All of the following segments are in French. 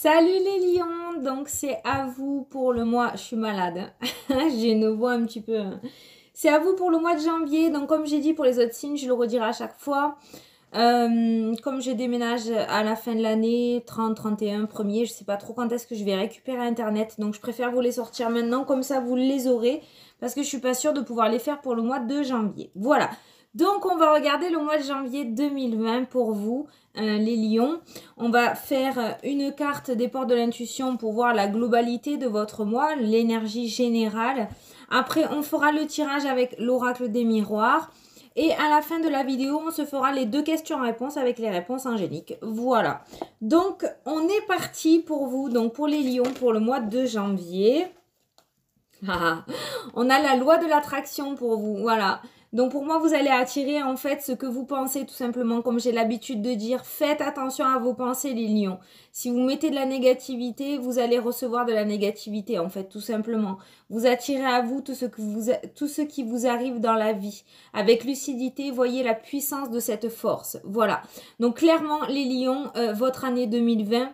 Salut les lions, donc c'est à vous pour le mois, je suis malade, j'ai une voix un petit peu... C'est à vous pour le mois de janvier, donc comme j'ai dit pour les autres signes, je le redirai à chaque fois. Comme je déménage à la fin de l'année, 30, 31, 1er, je sais pas trop quand est-ce que je vais récupérer internet, donc je préfère vous les sortir maintenant, comme ça vous les aurez, parce que je suis pas sûre de pouvoir les faire pour le mois de janvier. Voilà, donc on va regarder le mois de janvier 2020 pour vous, les lions. On va faire une carte des portes de l'intuition pour voir la globalité de votre mois, l'énergie générale. Après, on fera le tirage avec l'oracle des miroirs. Et à la fin de la vidéo, on se fera les 2 questions-réponses avec les réponses angéliques. Voilà. Donc, on est parti pour vous, donc pour les lions, pour le mois de janvier. On a la loi de l'attraction pour vous, voilà. Donc pour moi, vous allez attirer en fait ce que vous pensez tout simplement. Comme j'ai l'habitude de dire, faites attention à vos pensées les lions. Si vous mettez de la négativité, vous allez recevoir de la négativité en fait tout simplement. Vous attirez à vous tout ce qui vous arrive dans la vie. Avec lucidité, voyez la puissance de cette force. Voilà. Donc clairement les lions, votre année 2020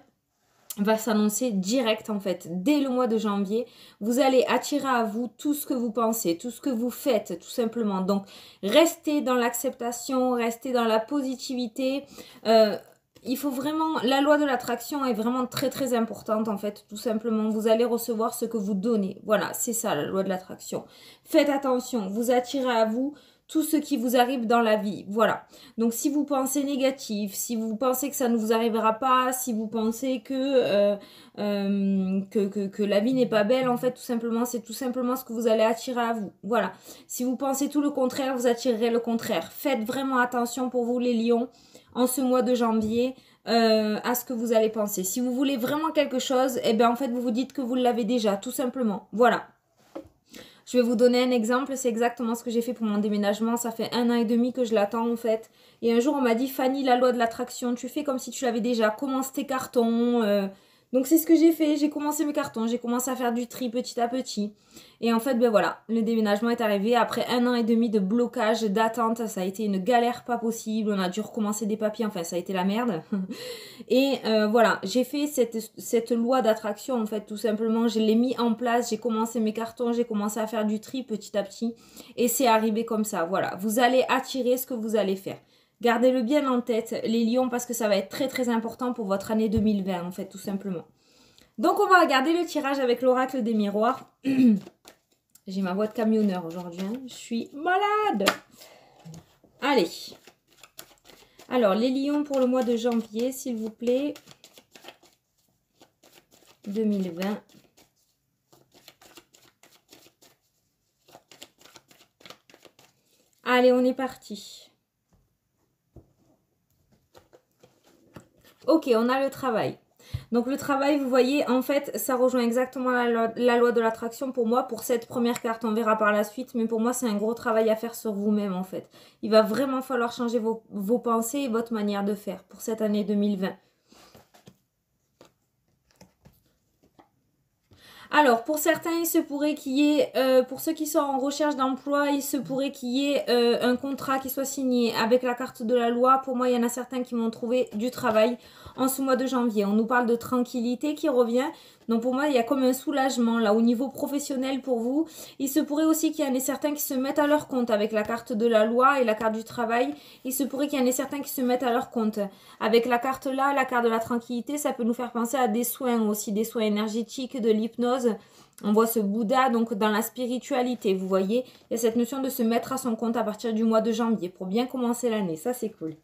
va s'annoncer direct en fait, dès le mois de janvier. Vous allez attirer à vous tout ce que vous pensez, tout ce que vous faites, tout simplement. Donc, restez dans l'acceptation, restez dans la positivité. Il faut vraiment, la loi de l'attraction est vraiment très très importante en fait, tout simplement. Vous allez recevoir ce que vous donnez. Voilà, c'est ça la loi de l'attraction. Faites attention, vous attirez à vous tout ce qui vous arrive dans la vie. Voilà. Donc, si vous pensez négatif, si vous pensez que ça ne vous arrivera pas, si vous pensez que la vie n'est pas belle, en fait, tout simplement, c'est tout simplement ce que vous allez attirer à vous. Voilà. Si vous pensez tout le contraire, vous attirerez le contraire. Faites vraiment attention pour vous, les lions, en ce mois de janvier, à ce que vous allez penser. Si vous voulez vraiment quelque chose, eh bien, en fait, vous vous dites que vous l'avez déjà, tout simplement. Voilà. Je vais vous donner un exemple, c'est exactement ce que j'ai fait pour mon déménagement. Ça fait 1 an et demi que je l'attends en fait. Et un jour on m'a dit, Fanny, la loi de l'attraction, tu fais comme si tu l'avais déjà, commence tes cartons. Donc c'est ce que j'ai fait, j'ai commencé mes cartons, j'ai commencé à faire du tri petit à petit. Et en fait, ben voilà, le déménagement est arrivé après 1 an et demi de blocage, d'attente. Ça a été une galère pas possible, on a dû recommencer des papiers, enfin ça a été la merde. Et voilà, j'ai fait cette loi d'attraction en fait, tout simplement. Je l'ai mis en place, j'ai commencé mes cartons, j'ai commencé à faire du tri petit à petit. Et c'est arrivé comme ça, voilà. Vous allez attirer ce que vous allez faire. Gardez-le bien en tête, les lions, parce que ça va être très très important pour votre année 2020 en fait, tout simplement. Donc on va regarder le tirage avec l'oracle des miroirs. J'ai ma voix de camionneur aujourd'hui, hein. Je suis malade. Allez. Alors, les lions pour le mois de janvier, s'il vous plaît. 2020. Allez, on est parti. Ok, on a le travail. Donc le travail, vous voyez, en fait, ça rejoint exactement la loi de l'attraction pour moi, pour cette première carte. On verra par la suite, mais pour moi, c'est un gros travail à faire sur vous-même, en fait. Il va vraiment falloir changer vos pensées et votre manière de faire pour cette année 2020. Alors, pour certains, il se pourrait qu'il y ait, pour ceux qui sont en recherche d'emploi, il se pourrait qu'il y ait un contrat qui soit signé avec la carte de la loi. Pour moi, il y en a certains qui vont trouver du travail en ce mois de janvier. On nous parle de tranquillité qui revient. Donc pour moi, il y a comme un soulagement là au niveau professionnel pour vous. Il se pourrait aussi qu'il y en ait certains qui se mettent à leur compte avec la carte de la loi et la carte du travail. Il se pourrait qu'il y en ait certains qui se mettent à leur compte. Avec la carte là, la carte de la tranquillité, ça peut nous faire penser à des soins aussi, des soins énergétiques, de l'hypnose. On voit ce Bouddha donc dans la spiritualité, vous voyez. Il y a cette notion de se mettre à son compte à partir du mois de janvier pour bien commencer l'année. Ça, c'est cool.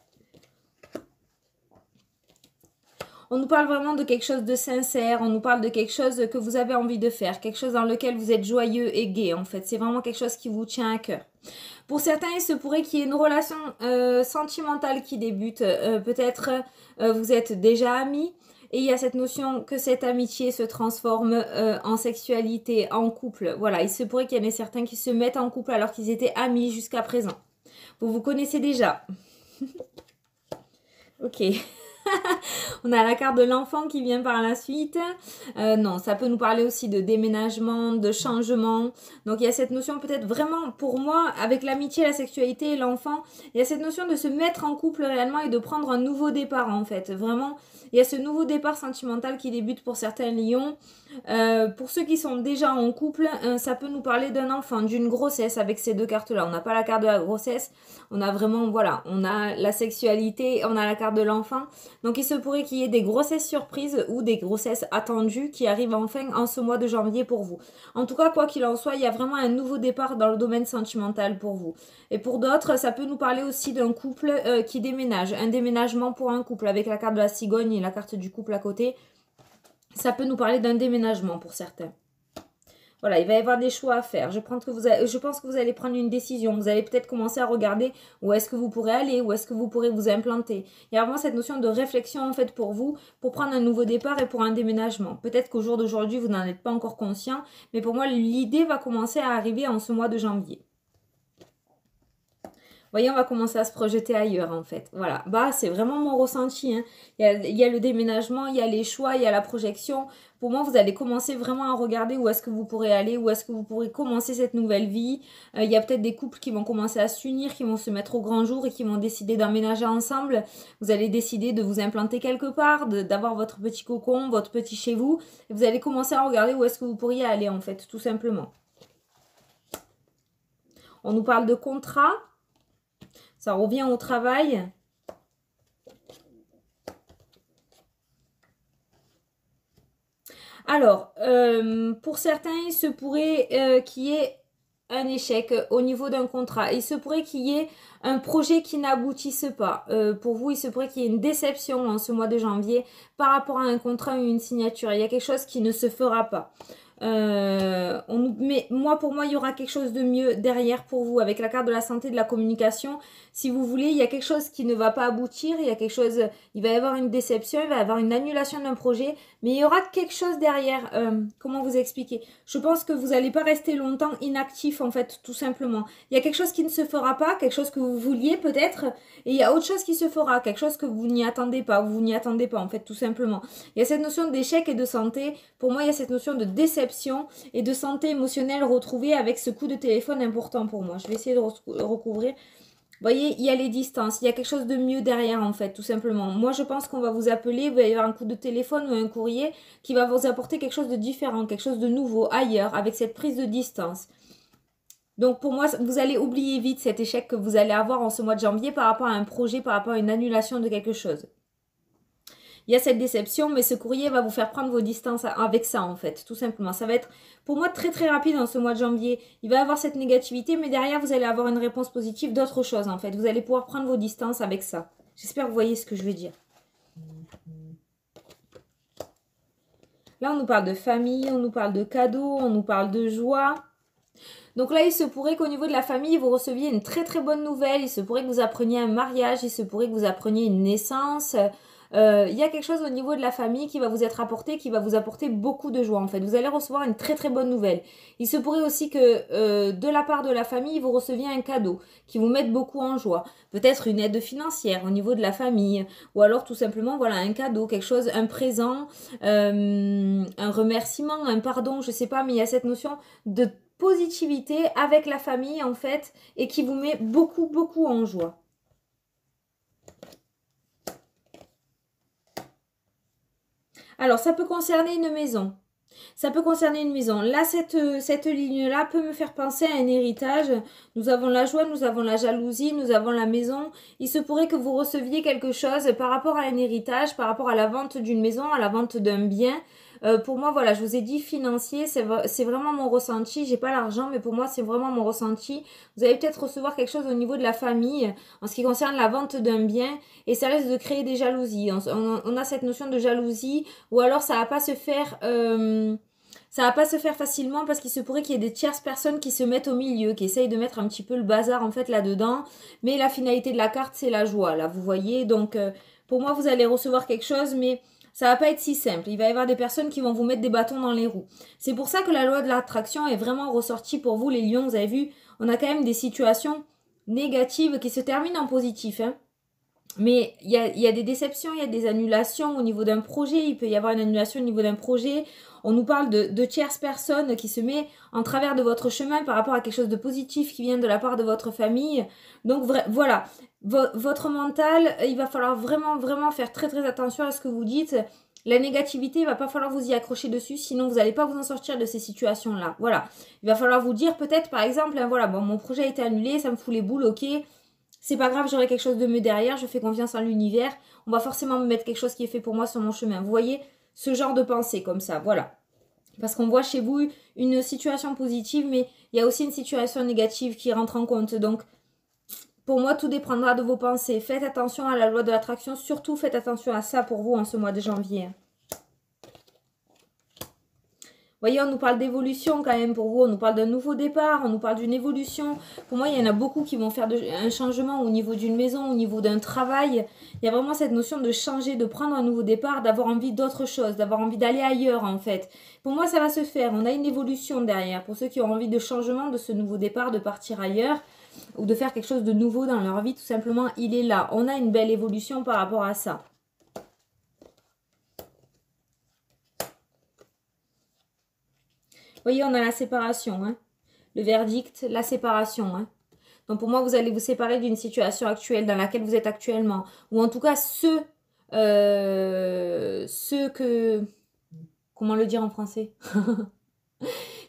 On nous parle vraiment de quelque chose de sincère, on nous parle de quelque chose que vous avez envie de faire, quelque chose dans lequel vous êtes joyeux et gai en fait. C'est vraiment quelque chose qui vous tient à cœur. Pour certains, il se pourrait qu'il y ait une relation sentimentale qui débute. Peut-être vous êtes déjà amis et il y a cette notion que cette amitié se transforme en sexualité, en couple. Voilà, il se pourrait qu'il y en ait certains qui se mettent en couple alors qu'ils étaient amis jusqu'à présent. Vous vous connaissez déjà. Ok. On a la carte de l'enfant qui vient par la suite. Non, ça peut nous parler aussi de déménagement, de changement. Donc il y a cette notion peut-être vraiment, pour moi, avec l'amitié, la sexualité et l'enfant, il y a cette notion de se mettre en couple réellement et de prendre un nouveau départ en fait. Vraiment, il y a ce nouveau départ sentimental qui débute pour certains lions. Pour ceux qui sont déjà en couple, ça peut nous parler d'un enfant, d'une grossesse avec ces deux cartes-là. On n'a pas la carte de la grossesse, on a vraiment, voilà, on a la sexualité, on a la carte de l'enfant. Donc il se pourrait qu'il y ait des grossesses surprises ou des grossesses attendues qui arrivent enfin en ce mois de janvier pour vous. En tout cas, quoi qu'il en soit, il y a vraiment un nouveau départ dans le domaine sentimental pour vous. Et pour d'autres, ça peut nous parler aussi d'un couple qui déménage, un déménagement pour un couple avec la carte de la cigogne et la carte du couple à côté. Ça peut nous parler d'un déménagement pour certains. Voilà, il va y avoir des choix à faire. Je pense que vous allez prendre une décision. Vous allez peut-être commencer à regarder où est-ce que vous pourrez aller, où est-ce que vous pourrez vous implanter. Il y a vraiment cette notion de réflexion en fait pour vous, pour prendre un nouveau départ et pour un déménagement. Peut-être qu'au jour d'aujourd'hui, vous n'en êtes pas encore conscient, mais pour moi, l'idée va commencer à arriver en ce mois de janvier. Voyez, on va commencer à se projeter ailleurs en fait. Voilà, bah c'est vraiment mon ressenti. Hein. Il y a le déménagement, il y a les choix, il y a la projection. Pour moi, vous allez commencer vraiment à regarder où est-ce que vous pourrez aller, où est-ce que vous pourrez commencer cette nouvelle vie. Il y a peut-être des couples qui vont commencer à s'unir, qui vont se mettre au grand jour et qui vont décider d'emménager ensemble. Vous allez décider de vous implanter quelque part, d'avoir votre petit cocon, votre petit chez vous. Et vous allez commencer à regarder où est-ce que vous pourriez aller en fait, tout simplement. On nous parle de contrat. Ça revient au travail. Alors, pour certains, il se pourrait qu'il y ait un échec au niveau d'un contrat. Il se pourrait qu'il y ait un projet qui n'aboutisse pas. Pour vous, il se pourrait qu'il y ait une déception en ce mois de janvier par rapport à un contrat ou une signature. Il y a quelque chose qui ne se fera pas. Mais pour moi, il y aura quelque chose de mieux derrière pour vous avec la carte de la santé, de la communication. Si vous voulez, il y a quelque chose qui ne va pas aboutir, il y a quelque chose, il va y avoir une déception, il va y avoir une annulation d'un projet, mais il y aura quelque chose derrière. Comment vous expliquer? Je pense que vous n'allez pas rester longtemps inactif en fait, tout simplement. Il y a quelque chose qui ne se fera pas, quelque chose que vous vouliez peut-être, et il y a autre chose qui se fera, quelque chose que vous n'y attendez pas, ou vous n'y attendez pas en fait, tout simplement. Il y a cette notion d'échec et de santé. Pour moi, il y a cette notion de déception et de santé émotionnelle retrouvée avec ce coup de téléphone important pour moi. Je vais essayer de recouvrir. Vous voyez, il y a les distances, il y a quelque chose de mieux derrière en fait, tout simplement. Moi, je pense qu'on va vous appeler, il va y avoir un coup de téléphone ou un courrier qui va vous apporter quelque chose de différent, quelque chose de nouveau, ailleurs, avec cette prise de distance. Donc pour moi, vous allez oublier vite cet échec que vous allez avoir en ce mois de janvier par rapport à un projet, par rapport à une annulation de quelque chose. Il y a cette déception, mais ce courrier va vous faire prendre vos distances avec ça, en fait, tout simplement. Ça va être, pour moi, très très rapide en ce mois de janvier. Il va y avoir cette négativité, mais derrière, vous allez avoir une réponse positive d'autre chose, en fait. Vous allez pouvoir prendre vos distances avec ça. J'espère que vous voyez ce que je veux dire. Là, on nous parle de famille, on nous parle de cadeaux, on nous parle de joie. Donc là, il se pourrait qu'au niveau de la famille, vous receviez une très très bonne nouvelle. Il se pourrait que vous appreniez un mariage, il se pourrait que vous appreniez une naissance. Il y a quelque chose au niveau de la famille qui va vous être apporté, qui va vous apporter beaucoup de joie en fait. Vous allez recevoir une très très bonne nouvelle. Il se pourrait aussi que de la part de la famille, vous receviez un cadeau qui vous mette beaucoup en joie. Peut-être une aide financière au niveau de la famille, ou alors tout simplement voilà un cadeau, quelque chose, un présent, un remerciement, un pardon, je sais pas, mais il y a cette notion de positivité avec la famille en fait et qui vous met beaucoup beaucoup en joie. Alors, ça peut concerner une maison. Ça peut concerner une maison. Là, cette ligne-là peut me faire penser à un héritage. Nous avons la joie, nous avons la jalousie, nous avons la maison. Il se pourrait que vous receviez quelque chose par rapport à un héritage, par rapport à la vente d'une maison, à la vente d'un bien. Pour moi, voilà, je vous ai dit financier, c'est vraiment mon ressenti. J'ai pas l'argent, mais pour moi, c'est vraiment mon ressenti. Vous allez peut-être recevoir quelque chose au niveau de la famille en ce qui concerne la vente d'un bien et ça risque de créer des jalousies. On a cette notion de jalousie ou alors ça va pas se faire... ça va pas se faire facilement parce qu'il se pourrait qu'il y ait des tierces personnes qui se mettent au milieu, qui essayent de mettre un petit peu le bazar en fait là-dedans. Mais la finalité de la carte, c'est la joie, là, vous voyez. Donc, pour moi, vous allez recevoir quelque chose, mais ça va pas être si simple. Il va y avoir des personnes qui vont vous mettre des bâtons dans les roues. C'est pour ça que la loi de l'attraction est vraiment ressortie pour vous, les lions. Vous avez vu, on a quand même des situations négatives qui se terminent en positif, hein. Mais il y a des déceptions, il y a des annulations au niveau d'un projet. Il peut y avoir une annulation au niveau d'un projet. On nous parle de tierces personnes qui se met en travers de votre chemin par rapport à quelque chose de positif qui vient de la part de votre famille. Donc voilà, votre mental, il va falloir vraiment, vraiment faire très, très attention à ce que vous dites. La négativité, il va pas falloir vous y accrocher dessus, sinon vous n'allez pas vous en sortir de ces situations-là. Voilà, il va falloir vous dire peut-être, par exemple, hein, voilà, bon, mon projet a été annulé, ça me fout les boules, ok. C'est pas grave, j'aurai quelque chose de mieux derrière, je fais confiance en l'univers. On va forcément me mettre quelque chose qui est fait pour moi sur mon chemin. Vous voyez, ce genre de pensée comme ça, voilà. Parce qu'on voit chez vous une situation positive, mais il y a aussi une situation négative qui rentre en compte. Donc, pour moi, tout dépendra de vos pensées. Faites attention à la loi de l'attraction. Surtout, faites attention à ça pour vous en ce mois de janvier. Vous voyez, on nous parle d'évolution quand même pour vous, on nous parle d'un nouveau départ, on nous parle d'une évolution. Pour moi, il y en a beaucoup qui vont faire un changement au niveau d'une maison, au niveau d'un travail. Il y a vraiment cette notion de changer, de prendre un nouveau départ, d'avoir envie d'autre chose, d'avoir envie d'aller ailleurs en fait. Pour moi, ça va se faire, on a une évolution derrière. Pour ceux qui ont envie de changement, de ce nouveau départ, de partir ailleurs ou de faire quelque chose de nouveau dans leur vie, tout simplement, il est là. On a une belle évolution par rapport à ça. Vous voyez, on a la séparation, hein. Le verdict, la séparation. Hein. Donc pour moi, vous allez vous séparer d'une situation actuelle dans laquelle vous êtes actuellement. Ou en tout cas, ceux que... Comment le dire en français?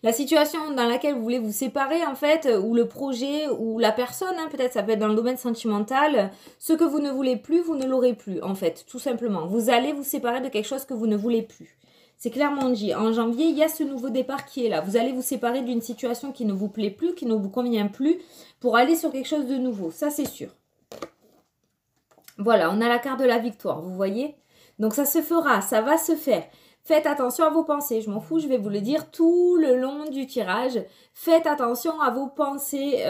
La situation dans laquelle vous voulez vous séparer, en fait, ou le projet, ou la personne, hein, peut-être ça peut être dans le domaine sentimental. Ce que vous ne voulez plus, vous ne l'aurez plus, en fait, tout simplement. Vous allez vous séparer de quelque chose que vous ne voulez plus. C'est clairement dit. En janvier, il y a ce nouveau départ qui est là. Vous allez vous séparer d'une situation qui ne vous plaît plus, qui ne vous convient plus, pour aller sur quelque chose de nouveau. Ça, c'est sûr. Voilà, on a la carte de la victoire, vous voyez? Donc, ça se fera, ça va se faire. Faites attention à vos pensées. Je m'en fous, je vais vous le dire tout le long du tirage. Faites attention à vos pensées,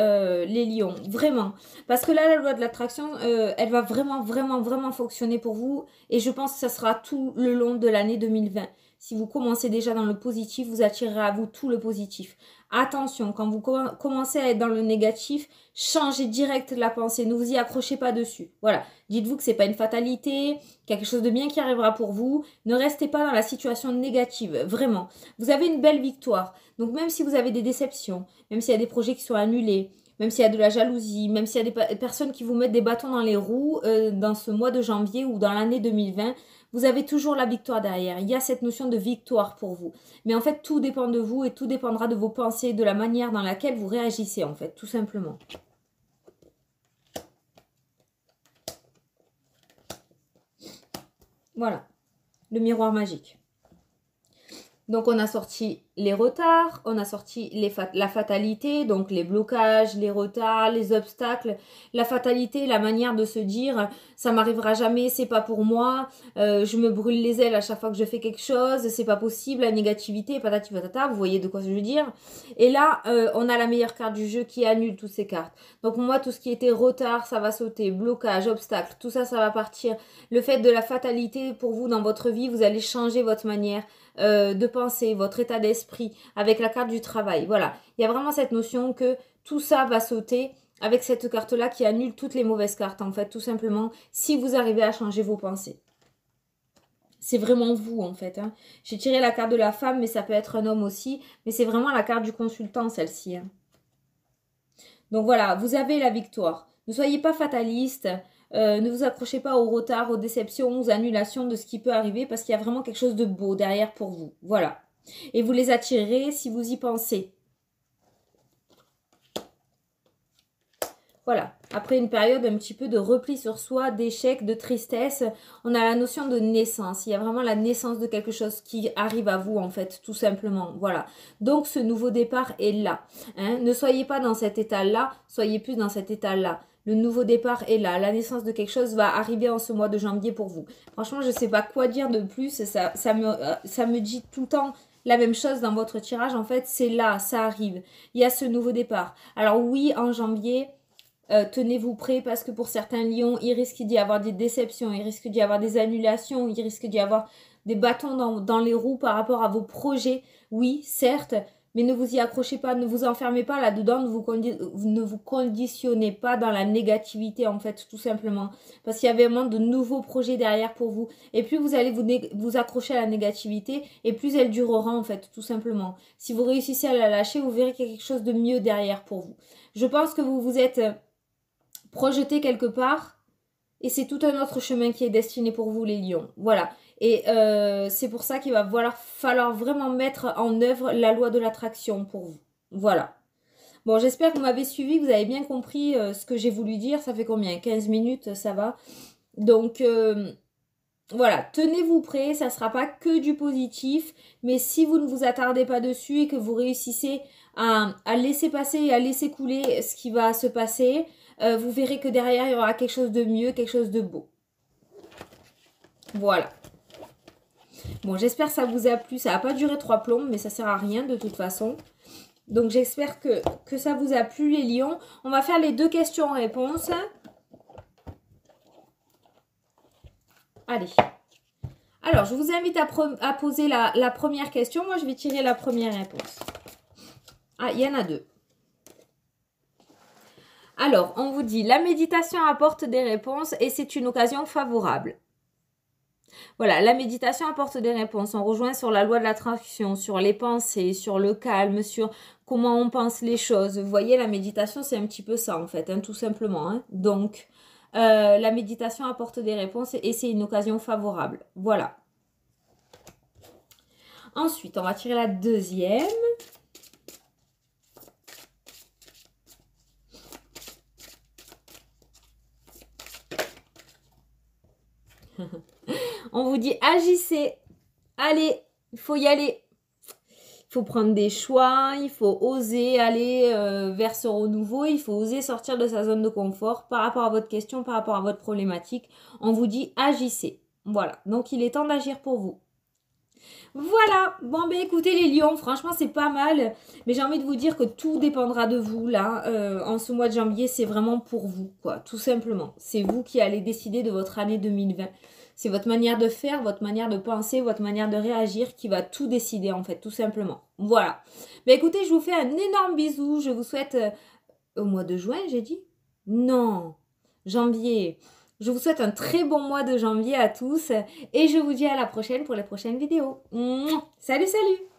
les lions. Vraiment. Parce que là, la loi de l'attraction, elle va vraiment, vraiment, vraiment fonctionner pour vous. Et je pense que ça sera tout le long de l'année 2020. Si vous commencez déjà dans le positif, vous attirerez à vous tout le positif. Attention, quand vous commencez à être dans le négatif, changez direct la pensée. Ne vous y accrochez pas dessus. Voilà. Dites-vous que c'est pas une fatalité, qu'il y a quelque chose de bien qui arrivera pour vous. Ne restez pas dans la situation négative. Vraiment. Vous avez une belle victoire. Donc même si vous avez des déceptions, même s'il y a des projets qui sont annulés, même s'il y a de la jalousie, même s'il y a des personnes qui vous mettent des bâtons dans les roues dans ce mois de janvier ou dans l'année 2020, vous avez toujours la victoire derrière. Il y a cette notion de victoire pour vous. Mais en fait, tout dépend de vous et tout dépendra de vos pensées, de la manière dans laquelle vous réagissez, en fait, tout simplement. Voilà, le miroir magique. Donc, on a sorti les retards, on a sorti la fatalité, donc les blocages, les retards, les obstacles. La fatalité, la manière de se dire « ça m'arrivera jamais, c'est pas pour moi, je me brûle les ailes à chaque fois que je fais quelque chose, c'est pas possible, la négativité, patati patata », vous voyez de quoi je veux dire. Et là, on a la meilleure carte du jeu qui annule toutes ces cartes. Donc pour moi, tout ce qui était retard, ça va sauter, blocage, obstacle, tout ça, ça va partir. Le fait de la fatalité pour vous dans votre vie, vous allez changer votre manière de penser, votre état d'esprit, avec la carte du travail. Voilà, il y a vraiment cette notion que tout ça va sauter avec cette carte-là qui annule toutes les mauvaises cartes, en fait, tout simplement, si vous arrivez à changer vos pensées. C'est vraiment vous, en fait. Hein. J'ai tiré la carte de la femme, mais ça peut être un homme aussi. Mais c'est vraiment la carte du consultant, celle-ci. Hein. Donc voilà, vous avez la victoire. Ne soyez pas fataliste. Ne vous accrochez pas au retard, aux déceptions, aux annulations de ce qui peut arriver parce qu'il y a vraiment quelque chose de beau derrière pour vous. Voilà. Et vous les attirerez si vous y pensez. Voilà. Après une période un petit peu de repli sur soi, d'échec, de tristesse, on a la notion de naissance. Il y a vraiment la naissance de quelque chose qui arrive à vous en fait, tout simplement. Voilà. Donc ce nouveau départ est là. Hein. Ne soyez pas dans cet état-là, soyez plus dans cet état-là. Le nouveau départ est là. La naissance de quelque chose va arriver en ce mois de janvier pour vous. Franchement, je ne sais pas quoi dire de plus. Ça me dit tout le temps la même chose dans votre tirage. En fait, c'est là, ça arrive. Il y a ce nouveau départ. Alors oui, en janvier, tenez-vous prêts parce que pour certains lions, il risque d'y avoir des déceptions, il risque d'y avoir des annulations, il risque d'y avoir des bâtons dans les roues par rapport à vos projets. Oui, certes. Mais ne vous y accrochez pas, ne vous enfermez pas là-dedans, ne vous conditionnez pas dans la négativité en fait, tout simplement. Parce qu'il y a vraiment de nouveaux projets derrière pour vous. Et plus vous allez vous accrocher à la négativité, et plus elle durera en fait, tout simplement. Si vous réussissez à la lâcher, vous verrez qu'il y a quelque chose de mieux derrière pour vous. Je pense que vous vous êtes projeté quelque part, et c'est tout un autre chemin qui est destiné pour vous les lions. Voilà. Et c'est pour ça qu'il va falloir vraiment mettre en œuvre la loi de l'attraction pour vous. Voilà. Bon, j'espère que vous m'avez suivi, que vous avez bien compris ce que j'ai voulu dire. Ça fait combien? 15 minutes, ça va. Donc, voilà, tenez-vous prêts. Ça ne sera pas que du positif. Mais si vous ne vous attardez pas dessus et que vous réussissez à laisser passer et à laisser couler ce qui va se passer, vous verrez que derrière, il y aura quelque chose de mieux, quelque chose de beau. Voilà. Bon, j'espère que ça vous a plu. Ça n'a pas duré 3 plombes, mais ça sert à rien de toute façon. Donc, j'espère que ça vous a plu, les lions. On va faire les 2 questions-réponses. Allez. Alors, je vous invite à poser la première question. Moi, je vais tirer la première réponse. Ah, il y en a 2. Alors, on vous dit, la méditation apporte des réponses et c'est une occasion favorable. Voilà, la méditation apporte des réponses. On rejoint sur la loi de l'attraction, sur les pensées, sur le calme, sur comment on pense les choses. Vous voyez, la méditation, c'est un petit peu ça en fait, hein, tout simplement. Hein. Donc, la méditation apporte des réponses et c'est une occasion favorable. Voilà. Ensuite, on va tirer la deuxième. On vous dit agissez. Allez, il faut y aller. Il faut prendre des choix, il faut oser aller vers ce renouveau, il faut oser sortir de sa zone de confort par rapport à votre question, par rapport à votre problématique. On vous dit agissez. Voilà, donc il est temps d'agir pour vous. Voilà, bon ben écoutez les lions, franchement c'est pas mal, mais j'ai envie de vous dire que tout dépendra de vous là, en ce mois de janvier c'est vraiment pour vous quoi, tout simplement. C'est vous qui allez décider de votre année 2020. C'est votre manière de faire, votre manière de penser, votre manière de réagir qui va tout décider en fait, tout simplement. Voilà. Ben écoutez, je vous fais un énorme bisou, je vous souhaite au mois de juin j'ai dit? Non, janvier. Je vous souhaite un très bon mois de janvier à tous et je vous dis à la prochaine pour les prochaines vidéos. Mouah. Salut, salut!